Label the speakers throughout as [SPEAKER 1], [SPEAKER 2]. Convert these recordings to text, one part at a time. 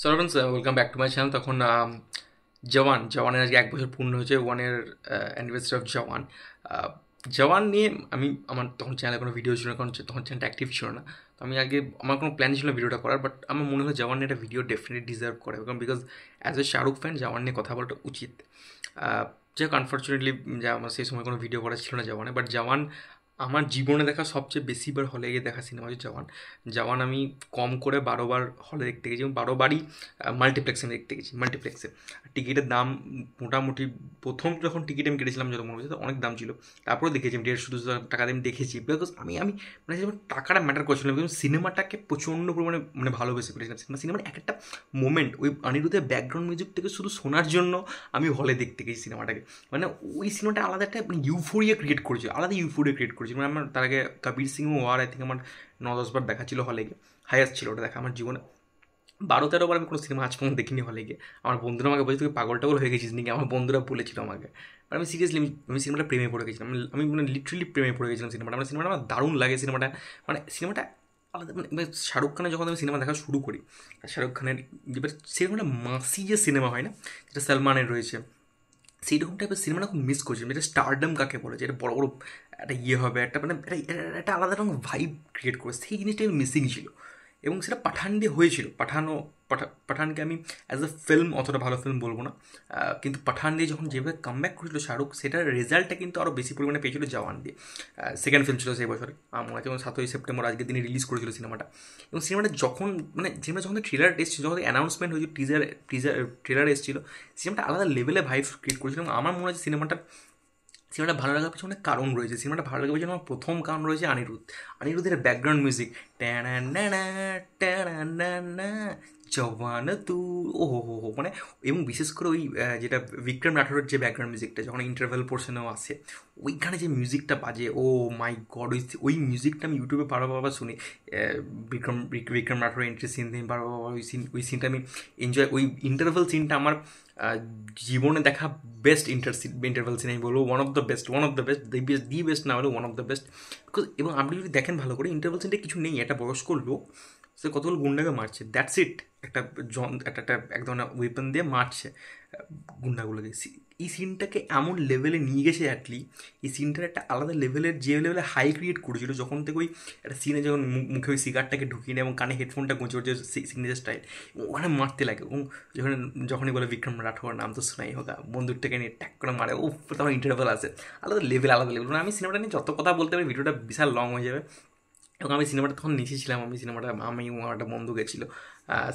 [SPEAKER 1] So friends, welcome back to my channel. তখন জওয়ানের আজকে 1 বছর পূর্ণ হয়েছে, ওয়ানের অ্যানিভার্সারি অফ জওয়ান। আহ, জওয়ান নিয়ে আমার তখন চ্যানেলে কোনো ভিডিও ছিল না, কারণ তখন চ্যানেলটা অ্যাক্টিভ ছিল না। তো আমি আগে আমার কোনো প্ল্যান ছিল না ভিডিওটা করার, বাট আমার মনে হলো জওয়ান নিয়ে একটা ভিডিও ডেফিনেটলি ডিজার্ভ করে, কারণ because as a Shahrukh fan Jawan নিয়ে কথা বলাটা উচিত। যাই হোক, আনফর্চুনেটলি যে আমার সেই সময় কোনো ভিডিও করা ছিল না জওয়ানে, বাট জওয়ান আমার জীবনে দেখা সবচেয়ে বেশিবার হলে গিয়ে দেখা সিনেমা হচ্ছে জওয়ান। জওয়ান আমি কম করে 12বার হলে দেখতে গেছি, এবং 12বারই মাল্টিপ্লেক্সে আমি দেখতে গেছি। মাল্টিপ্লেক্সে টিকিটের দাম মোটামুটি, প্রথম যখন টিকিট আমি কেটেছিলাম যত মনে হচ্ছে তো অনেক দাম ছিল, তারপরে দেখেছি আমি 150-200 টাকা দিয়ে আমি দেখেছি, বিকজ আমি মানে যেমন টাকাটা ম্যাটার করছিল না, কিন্তু সিনেমাটাকে প্রচণ্ড পরিমাণে ভালোবেসে ফেলেছিলাম। সিনেমার এক একটা মোমেন্ট, ওই অনিরুদ্ধের ব্যাকগ্রাউন্ড মিউজিকটাকে শুধু শোনার জন্য আমি হলে দেখতে গেছি সিনেমাটাকে। মানে ওই সিনেমাটা আলাদা একটা ইউফোরিয়া ক্রিয়েট করেছিল, আলাদা ইউফোরিয়া ক্রিয়েট করেছিল। মানে আমার তার আগে Kabir Singh war I think আমার 9-10 বার দেখা ছিল হলে গিয়ে, হাইয়েস্ট ছিল ওটা দেখা আমার জীবনে। 12-13 বার আমি কোনো সিনেমা আজ পর্যন্ত দেখিনি হলে গিয়ে। আমার বন্ধুরা আমাকে বলছে তুই পাগল টাগল হয়ে গেছিস নাকি, আমার বন্ধুরা বলেছিল আমাকে। মানে আমি সিরিয়াসলি আমি সিনেমাটা প্রেমে পড়ে গেছিলাম। আমি মানে লিটারেলি প্রেমে পড়ে গেছিলাম সিনেমাটা। মানে সিনেমাটা আমার দারুণ লাগে সিনেমাটা। মানে সিনেমাটা আলাদা, মানে শাহরুখ খানের যখন আমি সিনেমা দেখা শুরু করি, শাহরুখ খানের এবার সিনেমাটা মাসি যে সিনেমা হয় না, যেটা সলমানের রয়েছে, সেই রকম টাইপের সিনেমাটা খুব মিস করছিলাম। যেটা স্টারডম কাকে বলে, যেটা বড় বড় একটা ইয়ে হবে, একটা মানে একটা আলাদা রকম ভাইব ক্রিয়েট করে, সেই জিনিসটাই মিসিং ছিল। এবং সেটা পাঠান দিয়ে হয়েছিল। পাঠানকে আমি অ্যাজ এ ফিল্ম অতটা ভালো ফিল্ম বলবো না, কিন্তু পাঠান দিয়ে যখন যেভাবে কামব্যাক করেছিল শাহরুখ, সেটার রেজাল্টটা কিন্তু আরও বেশি পরিমাণে পেয়েছিল জওয়ান দিয়ে। সেকেন্ড ফিল্ম ছিল সেই বছরে, আমার মনে আছে 7ই সেপ্টেম্বর আজকের দিনে রিলিজ করেছিল সিনেমাটা। এবং সিনেমাটা যখন মানে সিনেমা যখন ট্রেলার এসেছিল, যখন অ্যানাউন্সমেন্ট হয়েছিল, ট্রেলার এসেছিল, সিনেমাটা আলাদা লেভেলে ভাইব ক্রিয়েট করেছিল। এবং আমার মনে হচ্ছে সিনেমাটা ভালো লাগার পিছনে অনেক কারণ রয়েছে। সিনেমাটা ভালো লাগার পিছনে আমার প্রথম কারণ রয়েছে অনিরুদ্ধের ব্যাকগ্রাউন্ড মিউজিক, ট্যানা নানা ট্যানা নানা জওয়ান তু, ও হো হো হো, মানে এবং বিশেষ করে ওই যেটা বিক্রম রাঠোরের যে ব্যাকগ্রাউন্ড মিউজিকটা যখন ইন্টারভেল পোর্শনেও আসে, ওইখানে যে মিউজিকটা বাজে, ও মাই গড, ওই মিউজিকটা আমি ইউটিউবে বারবার শুনি। বিক্রম রাঠোরের এন্ট্রি সিন দিন বারবার ওই সিনটা আমি এনজয়, ওই ইন্টারভেল সিনটা আমার আহ, জীবনে দেখা বেস্ট ইন্টারভেল সিন আমি বলবো, one of the best the best না হলেও one of the best. Because এবং আপনি যদি দেখেন ভালো করে, ইন্টারভেল সিনটা কিছু নেই, একটা বয়স্ক লোক সে কতগুলো গুন্ডাকে মারছে, দ্যাটস ইট। একটা একটা এক ধরনের ওয়েপন দিয়ে মারছে গুন্ডাগুলোকে। এই সিনটাকে এমন লেভেলে নিয়ে গেছে অ্যাটলি, এই সিনটার একটা আলাদা লেভেলের, যে লেভেলে হাই ক্রিয়েট করেছিল যখন থেকে ওই একটা সিনে যখন মুখে ওই সিগারটাকে ঢুকিয়ে নেয় এবং কানে হেডফোনটা গুঁজে ওর যে সিগনেচার স্টাইল, ওখানে মারতে লাগে। এবং যখনই বলে বিক্রম রাঠোর নাম তো শোনাই হোক, বন্দুকটাকে নিয়ে ট্যাক করে মারে, ও তখন ইন্টারভেল আছে, আলাদা লেভেল। মানে আমি সিনেমাটা নিয়ে যত কথা বলতে পারি ভিডিওটা বিশাল লং হয়ে যাবে। এবং আমি সিনেমাটা তখন নিচেছিলাম, আমি এবং আমার একটা বন্ধু গেছিলো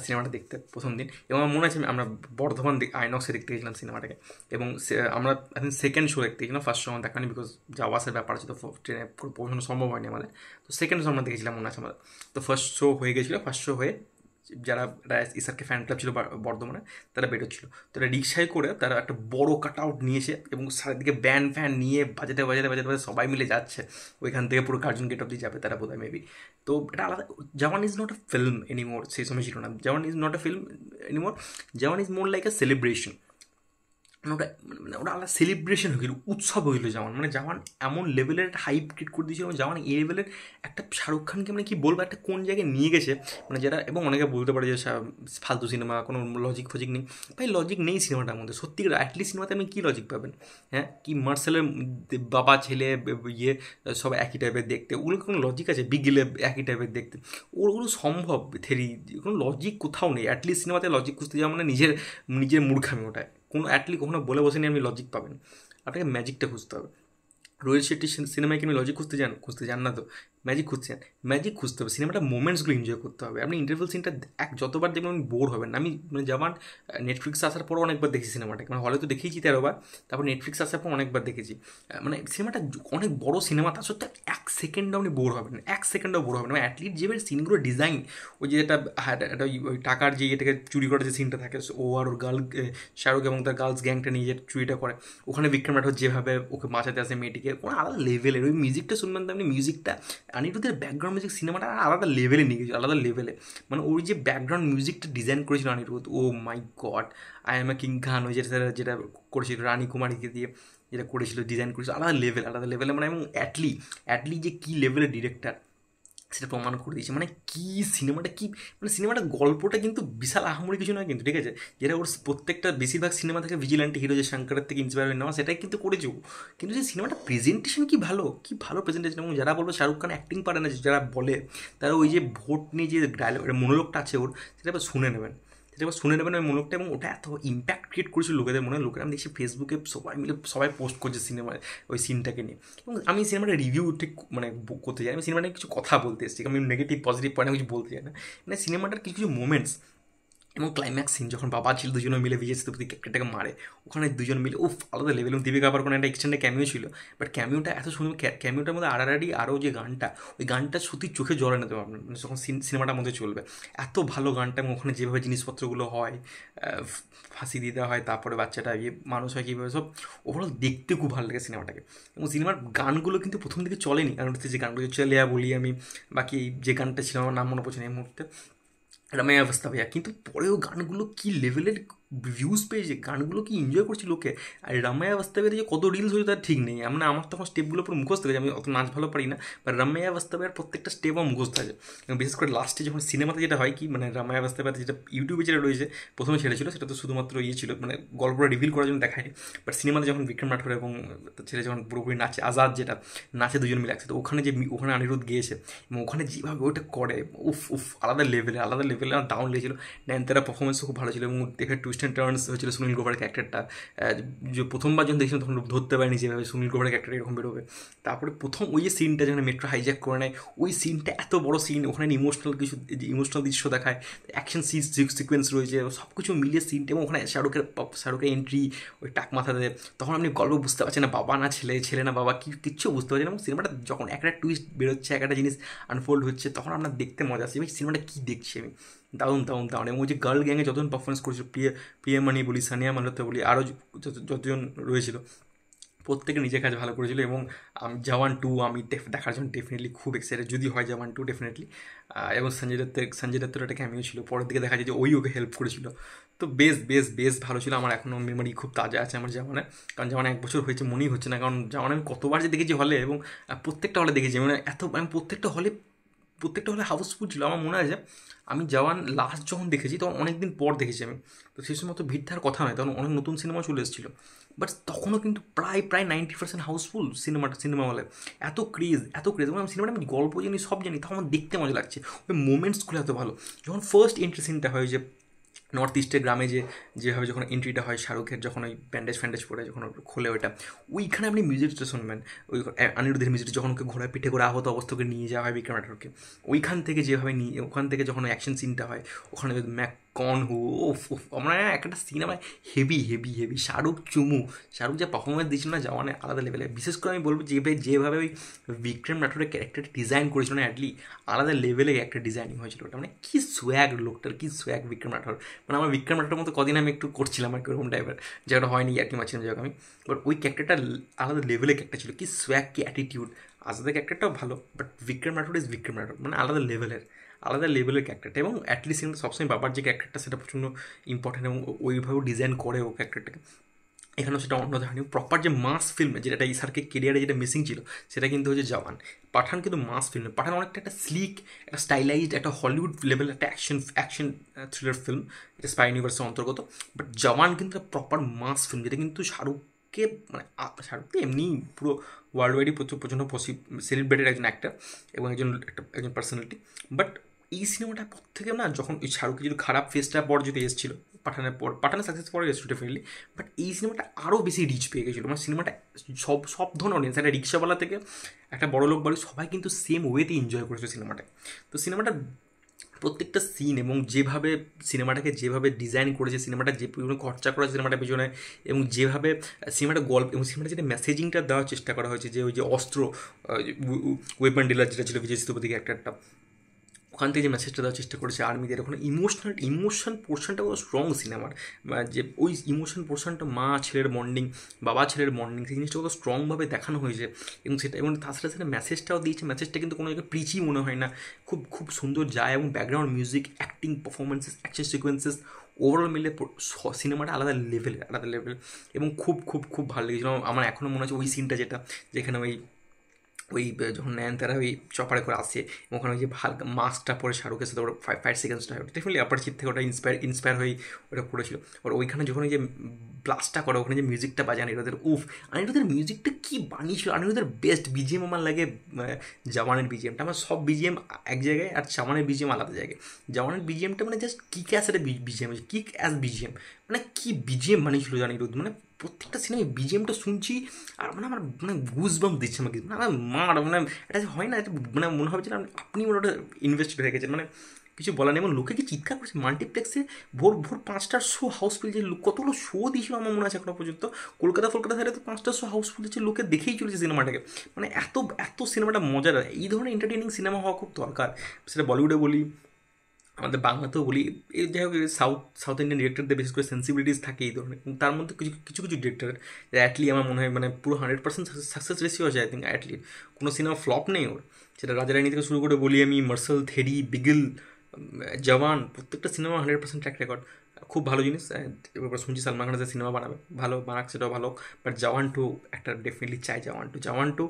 [SPEAKER 1] সিনেমাটা দেখতে প্রথম দিন। এবং আমার মনে আছে আমরা বর্ধমান আইনক্সে দেখতে গেছিলাম সিনেমাটাকে। এবং আমরা সেকেন্ড শো দেখতে গেছিলাম, ফার্স্ট শো আমার দেখানি, বিকজ যাওয়া আসার ব্যাপার আছে, তো ট্রেনে পৌঁছানো সম্ভব হয়নি আমাদের। তো সেকেন্ড শো আমরা দেখেছিলাম মনে আছে আমাদের। তো ফার্স্ট শো হয়ে গেছিলো, ফার্স্ট শো হয়ে যারা ইসারকে ফ্যান ক্লাব ছিল বর্ধমানে, তারা বেরোচ্ছিল। তো তারা রিক্সায় করে তারা একটা বড় কাট আউট নিয়েছে, এবং চারিদিকে ব্যান্ড ফ্যান নিয়ে বাজাতে বাজাতে বাজাতে বাজাতে সবাই মিলে যাচ্ছে ওইখান থেকে, পুরো কার্জুন গেট অব্দি যাবে তারা বোধহয় মেবি। তো এটা আলাদা। Jawan is not a film anymore, সেই সময় ছিল না Jawan is not a film anymore. Jawan is more like a celebration. ওটা আলাদা সেলিব্রেশন হয়েছিল, উৎসব হইলো জামান। মানে জামান এমন লেভেলের একটা হাইপ ক্রিয়েট করে দিয়েছিল, এবং জামান এই লেভেলের একটা শাহরুখ খানকে মানে কি বলবো, একটা কোন জায়গায় নিয়ে গেছে। মানে যারা, এবং অনেকে বলতে পারে যে ফালতু সিনেমা, কোনো লজিক ফজিক নেই। ভাই লজিক নেই সিনেমাটার মধ্যে, সত্যিকার অ্যাটলিস্ট সিনেমাতে আপনি কী লজিক পাবেন? হ্যাঁ, কি মার্শালের বাবা ছেলে ইয়ে সব একই টাইপের দেখতে, ওগুলো কোনো লজিক আছে? বিগিলে একই টাইপের দেখতে, ওগুলো সম্ভব থেরি, কোনো লজিক কোথাও নেই। অ্যাটলিস্ট সিনেমাতে লজিক খুঁজতে যাওয়া মানে নিজের নিজের মূর্খামি ওটায়। কোনো অ্যাটলি কখনো বলে বসেনি আপনি লজিক পাবেন, আপনাকে ম্যাজিকটা খুঁজতে হবে। রোহিত শেট্টির সিনেমায় কি আপনি লজিক খুঁজতে যান না তো, ম্যাজিক খুঁজতে হবে। সিনেমাটা মোমেন্টসগুলো এনজয় করতে হবে। আপনি ইন্টারভেল সিনটা যতবার দেখবেন আপনি বোর হবেন না। আমি মানে যেমন নেটফ্লিক্সে আসার পরও অনেকবার দেখেছি সিনেমাটাকে, মানে হলে তো দেখেইছি 13 বার, তারপর নেটফ্লিক্স আসার পর অনেকবার দেখেছি। মানে সিনেমাটা অনেক বড় সিনেমা, তার সত্ত্বেও 1 সেকেন্ডও আপনি বোর হবেন না, 1 সেকেন্ডও বোর হবেন না। অ্যাটলিস্ট যেভাবে সিনগুলো ডিজাইন, ওই যে একটা একটা ওই টাকার যে ইয়েটাকে চুরি করার যে সিনটা থাকে, ও আর ওর শাহরুখ এবং তার গার্লস গ্যাংটা নিয়ে যে চুরিটা করে, ওখানে বিক্রম রাঠোর যেভাবে ওকে বাঁচাতে আসে মেয়েটিকে, কোনো আলাদা লেভেলের ওই মিউজিকটা শুনবেন তো আপনি। মিউজিকটা অনিরুদ্ধের ব্যাকগ্রাউন্ড মিউজিক সিনেমাটা আলাদা লেভেলে নিয়ে গেছিল, আলাদা লেভেলে। মানে ওই যে ব্যাকগ্রাউন্ড মিউজিকটা ডিজাইন করেছিল Anirudh, oh my god, I am a king Khan, ওই যেটা করেছিল রানী কুমারীকে দিয়ে, যেটা করেছিল ডিজাইন করেছিল, আলাদা লেভেলে। মানে এবং অ্যাটলি যে কী লেভেলের ডিরেক্টর, সেটা প্রমাণ করে দিয়েছে। মানে কী সিনেমাটা, কী মানে সিনেমাটা গল্পটা কিন্তু বিশাল আহামরি কিছু নয় কিন্তু, ঠিক আছে, যেটা ওর প্রত্যেকটা বেশিরভাগ সিনেমা থেকে ভিজিল্যান্টি হিরো যে শঙ্করের থেকে ইন্সপায়ার হয়ে নেওয়া, সেটাই কিন্তু করেছে ও। কিন্তু যে সিনেমাটা প্রেজেন্টেশন কী ভালো প্রেজেন্টেশন। এবং যারা বলবো শাহরুখ খান অ্যাক্টিং পারে না, যারা বলে, তারা ওই যে ভোট নিয়ে যে ডায়লগ মনোলগটা আছে ওর, সেটা এবার শুনে নেবেন, সেটা এবার শুনে নেবেন ওই মনোলগটা। এবং ওটা এত ইম্প্যাক্ট ক্রিয়েট করেছিল লোকেদের মনে, লোকেরা আমি দেখছি ফেসবুকে সবাই পোস্ট করছে সিনেমায় ওই সিনটাকে নিয়ে। এবং আমি সিনেমাটা রিভিউ ঠিক মানে করতে চাই, আমি সিনেমাটা কিছু কথা বলতে এসেছি, আমি নেগেটিভ পজিটিভ পয়েন্ট কিছু বলতে চাই না। মানে সিনেমাটার কিছু কিছু মোমেন্টস এবং ক্লাইম্যাক্স সিন যখন বাবা ছিল দুজনে মিলে বিজয় সেতুপতি ক্যারেক্টারটাকে মারে, ওখানে দুজন মিলে উফ আলাদা লেভেল। এবং দীপিকা পাড়ুকোন একটা এক্সটেন্ডে ক্যামিও ছিল, বাট ক্যামিওটা এত সুন্দর, ক্যামিওটার মধ্যে আড়াআড়ি আরও যে গানটা, ওই গানটা সত্যি চোখে জল এনে দেবে আপনার, মানে যখন সিনেমাটার মধ্যে চলবে এত ভালো গানটা। এবং ওখানে যেভাবে জিনিসপত্রগুলো হয়, ফাঁসি দিতে হয়, তারপরে বাচ্চাটা মানুষ হয় কীভাবে, সব ওভারঅল দেখতে খুব ভালো লাগে সিনেমাটাকে। এবং সিনেমার গানগুলো কিন্তু প্রথম দিকে চলেনি, কারণ হচ্ছে যে গানগুলো চলে বলি আমি, বাকি যে গানটা ছিল আমার নাম মনে পড়ছে না এই মুহূর্তে, রামায়া অবস্থা ভাইয়া, কিন্তু পরেও গানগুলো কী লেভেলের ভিউজ পেয়েছে, গানগুলো কি এনজয় করছি লোকে। আর রামায়া বাস্তবের যে কত রিলস হয়েছে তার ঠিক নেই, মানে আমার তখন স্টেপগুলো পুরো মুখস্থ হয়ে যায়, আমি অত নাচ ভালো পারি না, বাট রামায়া বাস্তবের প্রত্যেকটা স্টেপ আমার মুখস্থ আছে। এবং বিশেষ করে লাস্টে যখন সিনেমাতে যেটা হয় কি, মানে রামায়া বাস্তবের যেটা ইউটিউবে যেটা রয়েছে প্রথমে ছেড়েছিল, সেটা তো শুধুমাত্র ছিল মানে গল্পটা রিভিল করার জন্য দেখায়নি, বাট সিনেমাতে যখন বিক্রম রাঠোর এবং ছেলে যখন পুরোপুরি নাচে, আজাদ যেটা নাচে দুজন মিলে একসাথে, ওখানে যে ওখানে অনিরুদ্ধ গিয়েছে এবং ওখানে যেভাবে ওইটা করে, উফ উফ আলাদা লেভেলে আমার ডাউন লেগেছিল। নয়নতারা পারফরমেন্সও খুব ভালো ছিল এবং দেখে টুইস্ট অ্যান্ড টার্নস হয়েছিল সুনীল গ্রোভারের ক্যারেক্টারটা। যে প্রথমবার যখন দেখছিলাম তখন ধরতে পারিনি যেভাবে সুনীল গ্রোভারের ক্যারেক্টার এরকম বেরোবে। তারপরে প্রথম ওই যে সিনটা যেখানে মেট্রো হাইজ্যাক করে নেয়, ওই সিনটা এত বড় সিন, ওখানে ইমোশনাল কিছু ইমোশনাল দৃশ্য দেখায়, অ্যাকশন সিকোয়েন্স রয়েছে, সব কিছু মিলিয়ে সিনটা। এবং ওখানে শাহরুখের এন্ট্রি ওই টাক মাথাতে, তখন আপনি গল্প বুঝতে পারছেন না বাবা না ছেলে, ছেলে না বাবা, কিচ্ছু বুঝতে পারছেন না। এবং সিনেমাটা যখন একটা টুইস্ট বেরোচ্ছে, একটা জিনিস আনফোল্ড হচ্ছে, তখন আপনার দেখতে মজা আসছে। সিনেমাটা কী দেখছি আমি, দারুণ দারুণ দারুণ। এবং ওই যে গার্ল গ্যাংয়ে যতজন পারফরমেন্স করেছিল, প্রিয়ামণি বলি, সানিয়া মালহোত্রা বলি, আরও যতজন রয়েছিল, প্রত্যেকে নিজের কাজ ভালো করেছিল। এবং আমি জওয়ান 2 আমি দেখার জন্য ডেফিনেটলি খুব এক্সাইটেড, যদি হয় জওয়ান 2 ডেফিনেটলি। এবং সঞ্জয় দত্তের একটা ক্যামিও ছিল, পরের দিকে দেখা যায় যে ওকে হেল্প করেছিল। তো বেশ ভালো ছিল। আমার এখনও মেমোরি খুব তাজা আছে আমার জওয়ানে, কারণ জওয়ান 1 বছর হয়েছে মনেই হচ্ছে না, কারণ জওয়ান আমি কতবার যে দেখেছি হলে, এবং প্রত্যেকটা হলে দেখেছি, মানে আমি প্রত্যেকটা হলে হাউসফুল ছিল। আমার মনে আছে আমি জওয়ান লাস্ট যখন দেখেছি তখন অনেক দিন পর দেখেছি আমি, তো সেই সময় তো ভিড় থাকার কথা নয়, তখন অনেক নতুন সিনেমা চলে এসেছিলো, বাট তখনও কিন্তু প্রায় 90% হাউসফুল সিনেমা হলে। এত ক্রেজ এবং আমি সিনেমাটা আমি গল্প জানি, সব জানি, তখন আমার দেখতে মজা লাগছে, ওই মোমেন্টসগুলো এত ভালো। যখন ফার্স্ট এন্ট্রি সিনটা হয় যে নর্থ ইস্টের গ্রামে, যেভাবে যখন এন্ট্রিটা হয় শাহরুখের, যখন ওই ব্যান্ডেজ পরে যখন খোলে ওইটা, ওইখানে আপনি মিউজিকটা শুনবেন, ওই অনিরুদ্ধের মিউজিক, যখন ওকে ঘোড়ায় পিঠে করে আহত অবস্থাকে নিয়ে যাওয়া হয় বিক্রম রাঠোরকে, ওইখান থেকে যেভাবে নিয়ে, ওখান থেকে যখন অ্যাকশন সিনটা হয়, ওখানে হু আমরা একটা সিনেমায় হেভি শাহরুখ যা পারফরমেন্স দিয়েছিল না জওয়ানে, আলাদা লেভেলে। বিশেষ করে আমি বলবো যেভাবে ওই বিক্রম রাঠোরের ক্যারেক্টারটা ডিজাইন করেছিল না, আলাদা লেভেলে একটা ডিজাইনিং হয়েছিল ওটা, মানে কী সোয়াগ লোকটার, কী সোয়াগ বিক্রম রাঠোর। মানে আমার বিক্রম রাঠোর মতো কদিন আমি একটু করছিলাম আর কি ওরকম টাইপের, যেটা হয়নি আর কি মাঝখানে যাক আমি, বাট ওই ক্যারেক্টারটা আলাদা লেভেলে ক্যারেক্টার ছিল, কি সোয়াগ, কি অ্যাটিটিউড। আজাদের ক্যারেক্টারটাও ভালো, বাট বিক্রম রাঠোর ইজ বিক্রম রাঠোর, মানে আলাদা লেভেলের ক্যারেক্টারটা। এবং অ্যাটলিস্ট কিন্তু সবসময় বাবার যে ক্যারেক্টারটা সেটা প্রচণ্ড ইম্পর্টেন্ট, এবং ওইভাবেও ডিজাইন করে ও ক্যারেক্টারটাকে। এখানেও সেটা অন্য ধরনের প্রপার যে মাস ফিল্মে, যেটা ইসারকে কেরিয়ারে যেটা মিসিং ছিল, সেটা কিন্তু হচ্ছে জওয়ান। পাঠান কিন্তু মাস ফিল্ম, পাঠান অনেকটা একটা স্লিক, একটা স্টাইলাইজড, একটা হলিউড লেভেল, একটা অ্যাকশন থ্রিলার ফিল্ম, যেটা স্পাই ইউনিভার্সের অন্তর্গত। বাট জওয়ান কিন্তু প্রপার মাস ফিল্ম, যেটা কিন্তু শাহরুখকে, মানে শাহরুখকে এমনি পুরো ওয়ার্ল্ড ওয়াইডই প্রচণ্ড সেলিব্রেটেড একজন অ্যাক্টার এবং একজন পার্সোনালিটি। বাট এই সিনেমাটার পর থেকে না, যখন ওই শাহরুখের যদি খারাপ ফেসটা পর যদি এসেছিলো, পাঠানের সাকসেস পরে এসেছিল ডেফিনেটলি, বাট এই সিনেমাটা আরও বেশি রিচ পেয়ে গেছিলো। মানে সিনেমাটা সব ধরনের অডিয়েন্স, একটা রিক্সাওয়ালা থেকে একটা বড় লোক বাড়ি, সবাই কিন্তু সেম ওয়েতে এনজয় করেছে সিনেমাটা। তো সিনেমাটা প্রত্যেকটা সিন এবং সিনেমাটাকে যেভাবে ডিজাইন করেছে, সিনেমাটা যে পরিমাণে খরচা করা সিনেমাটার পিছনে, এবং যেভাবে সিনেমাটা গল্প এবং সিনেমাটা যেটা মেসেজিংটা দেওয়ার চেষ্টা করা হয়েছে, যে ওই যে অস্ত্র, ওয়েপন ডিলার যেটা ছিল বিজয় সেতুপতি ক্যারেক্টারটা, ওখান থেকে যে মেসেজটা দেওয়ার চেষ্টা করেছে আর্মিদের, ওখানে ইমোশন পোর্শনটা কত স্ট্রং সিনেমার, যে ওই ইমোশন পোর্শনটা মা ছেলের বন্ডিং, বাবা ছেলের বন্ডিং, সেই জিনিসটা কত স্ট্রংভাবে দেখানো হয়েছে। এবং তাছাড়া সেটা মেসেজটাও দিয়েছে, মেসেজটা কিন্তু কোনো জায়গায় প্রিচই মনে হয় না, খুব সুন্দর যায়। এবং background music, acting, performances, action sequences, overall মিলে সিনেমাটা আলাদা লেভেল। এবং খুব ভালো লেগেছিল আমার। এখনও মনে হচ্ছে ওই সিনটা যেখানে ওই ওই যখন নয়নতারা ওই চপারে করে আসে ওখানে ওই যে হালকা মাস্কটা পরে শাহরুখের সাথে ওটা 5 সেকেন্ডসটা হয় ডেফিনেটলি অপরিচিত থেকে ওটা ইন্সপায়ার হয়ে ওটা করেছিল। আর ওইখানে যখন ওই যে ব্লাস্টটা করে ওখানে যে মিউজিকটা বাজে অনিরুদ্ধের উফ, অনিরুদ্ধের মিউজিকটা কী বানিয়েছিল, অনিরুদ্ধের বেস্ট বিজিএম আমার লাগে জওয়ানের বিজিএমটা, আমার সব বিজিএম এক জায়গায় আর জওয়ানের বিজিএম আলাদা জায়গায়। জওয়ানের বিজিএমটা মানে জাস্ট কিক অ্যাস একটা বিজিএম, কিক অ্যাস বিজিএম, মানে কী বিজিএম বানিয়েছিল অনিরুদ্ধ, মানে প্রত্যেকটা সিনেমায় বিজিএমটা শুনছি আর মানে আমার মানে গুজ বাম দিচ্ছে আমাকে, মানে আমার মার মানে এটা যে হয় না, এটা মানে মনে হবে যে আপনি মনে ওটা ইনভেস্টেড হয়ে গেছেন, মানে কিছু বলার নেই। এবং লোকে কি চিৎকার করছে মাল্টিপ্লেক্সে ভোর ভোর 5টার শো হাউসফুল, যে কতগুলো শো দিয়েছিল আমার মনে আছে এখনো পর্যন্ত, কলকাতা সাইডে তো 5টার শো হাউসফুল দিচ্ছে, লোকে দেখেই চলেছে সিনেমাটাকে, মানে এত এত সিনেমাটা মজার। এই ধরনের এন্টারটেনিং সিনেমা হওয়া খুব দরকার, সেটা বলিউডে বলি আমাদের বাংলাতেও বলি। এই যাই হোক সাউথ ইন্ডিয়ান ডিরেক্টরদের বিশেষ করে সেন্সিবিলিটিস থাকে এই ধরনের, তার মধ্যে কিছু কিছু কিছু ডিরেক্টর অ্যাটলি আমার মনে হয় মানে পুরো 100% সাকসেস রেসিও আছে আই থিঙ্ক অ্যাটলি, কোনো সিনেমা ফ্লপ নেই ওর, সেটা রাজা রানী থেকে শুরু করে বলি আমি, মার্শাল, থেরি, বিগল, জওয়ান, প্রত্যেকটা সিনেমা 100% ট্র্যাক রেকর্ড, খুব ভালো জিনিস। এবার শুনছি সালমান খান যে সিনেমা বানাবে, ভালো বানাক সেটাও ভালো, বাট জওয়ান টু একটা ডেফিনেটলি চাই, জওয়ান টু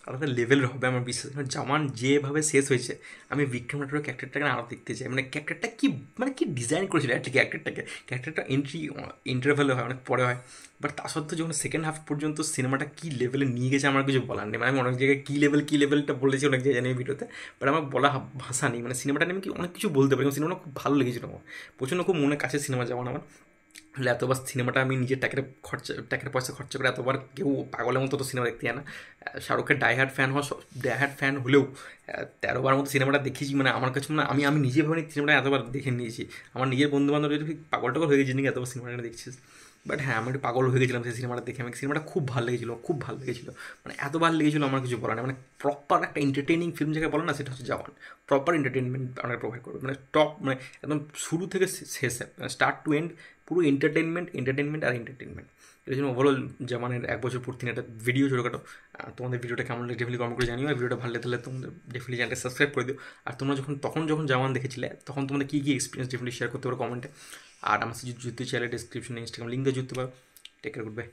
[SPEAKER 1] আলাদা লেভেলের হবে আমার বিশ্বাস। কারণ জওয়ান যেভাবে শেষ হয়েছে আমি বিক্রম রাঠোরের ক্যারেক্টারটাকে আরও দেখতে চাই, মানে ক্যারেক্টারটা কি মানে কি ডিজাইন করেছিল অ্যাটলি ক্যারেক্টারটা ইন্টারভেলে হয়, অনেক পরে হয়, বাট তা সত্ত্বেও যখন সেকেন্ড হাফ পর্যন্ত সিনেমাটা কী লেভেলে নিয়ে গেছে আমার কিছু বলার নেই, মানে আমি অনেক জায়গায় কী লেভেলটা বলেছি অনেক জায়গায় জানি ভিডিওতে, বাট আমার বলা ভাষা নেই, মানে সিনেমাটা নিয়ে আমি অনেক কিছু বলতে পারি, সিনেমাটা খুব ভালো লেগেছিল আমার, প্রচণ্ড খুব মনে কাছে সিনেমা যেমন আমার, হলে এতবার সিনেমাটা আমি নিজের টাকার পয়সা খরচা করে এতবার কেউ পাগলের মতো তো সিনেমা দেখতে যায় না। শাহরুখের ডাইহার্ড ফ্যান হলেও 13বার মতো সিনেমাটা দেখেছি, মানে আমার কাছে মানে আমি নিজে ভাবে সিনেমাটা এতবার দেখে নিয়েছি, আমার নিজের বন্ধু বান্ধব পাগল টাগল হয়ে গেছি নাকি এতবার সিনেমাটা দেখছিস, বাট হ্যাঁ আমি একটু পাগল হয়ে গেছিলাম সেই সিনেমাটা দেখে, আমাকে সিনেমাটা খুব ভালো লেগেছিলো, মানে এত ভালো লেগেছিলো আমার কিছু বলার নেই, মানে প্রপার একটা এন্টারটেইনিং ফিল্ম যাকে বলে না সেটা হচ্ছে জওয়ান, প্রপার এন্টারটেনমেন্ট আপনাকে প্রোভাইড করবে, মানে টপ মানে একদম শুরু থেকে শেষে স্টার্ট টু এন্ড পুরো এন্টারটেনমেন্ট আর এন্টারটেনমেন্ট। এর জন্য ওভারঅল জওয়ানের 1 বছর পূর্তি নিয়ে একটা ভিডিও ছোটোখাটো, তোমাদের ভিডিওটা কেমন লাগে ডেফিনেটলি কমেন্ট করে জানিও, আর ভিডিওটা ভালো লাগলে তোমাদের ডেফিনেটলি চ্যানেলটা সাবস্ক্রাইব করে দিও। আর তোমরা যখন জওয়ান দেখেছিলে তখন তোমাদের কী এক্সপিরিয়েন্স ডেফিনেটলি শেয়ার করতে পারো কমেন্টে, আর আমার সাথে যুক্ত চাইলে ডিসক্রিপশনে ইনস্টাগ্রাম লিঙ্ক দিয়ে যুক্ত পারো। Take care, good by.